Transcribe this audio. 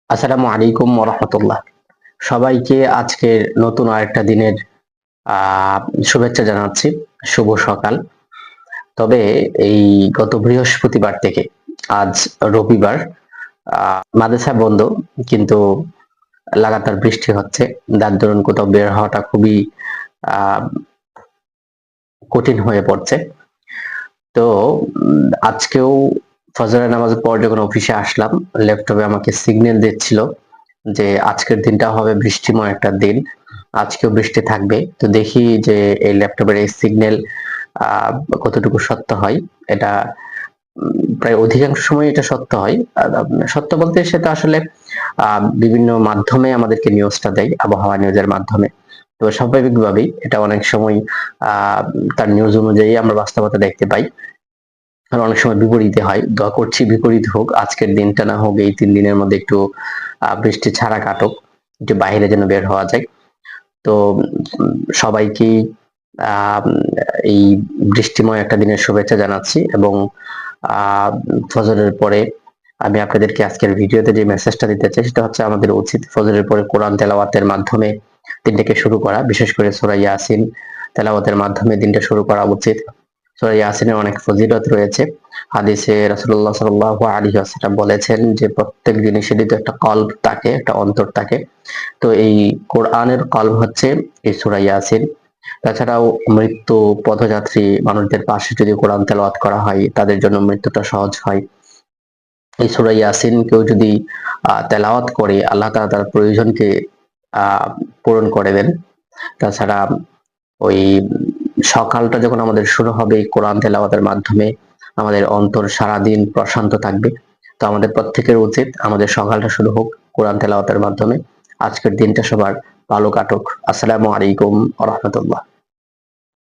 আসসালামু আলাইকুম রাহমাতুল্লাহ। সবাইকে আজকের নতুন আরেকটা দিনের আহ শুভেচ্ছা জানাচ্ছি। শুভ সকাল। তবে এই গত বৃহস্পতিবার থেকে আজ রবিবার, মাদ্রাসা বন্ধ, কিন্তু লাগাতার বৃষ্টি হচ্ছে। যার দরুন কোথাও বের হওয়াটা খুবই আহ কঠিন হয়ে পড়ছে। তো আজকেও ফজরের নামাজের পর যখন অফিসে আসলাম, ল্যাপটপে আমাকে সিগন্যাল দিচ্ছিল যে আজকের দিনটা হবে বৃষ্টিময় একটা দিন, আজকেও বৃষ্টি থাকবে। তো দেখি যে এই ল্যাপটপের এই সিগন্যাল কতটুকু সত্য হয়। এটা প্রায় অধিকাংশ সময় এটা সত্য হয়। সত্য বলতে সেটা আসলে বিভিন্ন মাধ্যমে আমাদেরকে নিউজটা দেয়, আবহাওয়া নিউজের মাধ্যমে। তো স্বাভাবিকভাবেই এটা অনেক সময় আহ তার নিউজ অনুযায়ী আমরা বাস্তবতা দেখতে পাই, আর অনেক সময় বিপরীতে হয়। দোয়া করছি বিপরীত হোক, আজকের দিনটা না হোক, এই 3 দিনের মধ্যে একটু বৃষ্টি ছাড়া কাটুক, একটু বাইরে যেন বের হওয়া যায়। তো সবাইকেই আহ এই বৃষ্টিময় একটা দিনের শুভেচ্ছা জানাচ্ছি, এবং আহ ফজরের পরে আমি আপনাদেরকে আজকের ভিডিওতে যে মেসেজটা দিতে চাই সেটা হচ্ছে, আমাদের উচিত ফজরের পরে কোরআন তেলাওয়াতের মাধ্যমে দিনটাকে শুরু করা। বিশেষ করে সূরা ইয়াসিন তেলাওয়াতের মাধ্যমে দিনটা শুরু করা উচিত। সূরা ইয়াসিনের অনেক ফজিলত রয়েছে। হাদিসে রাসূলুল্লাহ সাল্লাল্লাহু আলাইহি ওয়াসাল্লাম বলেছেন যে প্রত্যেক জিনিসেরই তো একটা কলব থাকে, একটা অন্তর থাকে। তো এই কোরআনের কলব হচ্ছে এই সূরা ইয়াসিন। তাছাড়াও মৃত্যু পথযাত্রী মানুষদের পাশে যদি কোরআন তেলাওয়াত করা হয়, তাদের জন্য মৃত্যুটা সহজ হয়। এই সূরা ইয়াসিন কেউ যদি তেলাওয়াত করে, আল্লাহ তাআলা তার প্রয়োজনকে আহ পূরণ করে দেন। তাছাড়া ওই সকালটা যখন আমাদের শুরু হবে এই কোরআন তেলাওয়াতের মাধ্যমে, আমাদের অন্তর সারাদিন প্রশান্ত থাকবে। তো আমাদের প্রত্যেকের উচিত আমাদের সকালটা শুরু হোক কোরআন তেলাওয়াতের মাধ্যমে। আজকের দিনটা সবার ভালো কাটুক। আসসালামু আলাইকুম ওয়া রাহমাতুল্লাহ।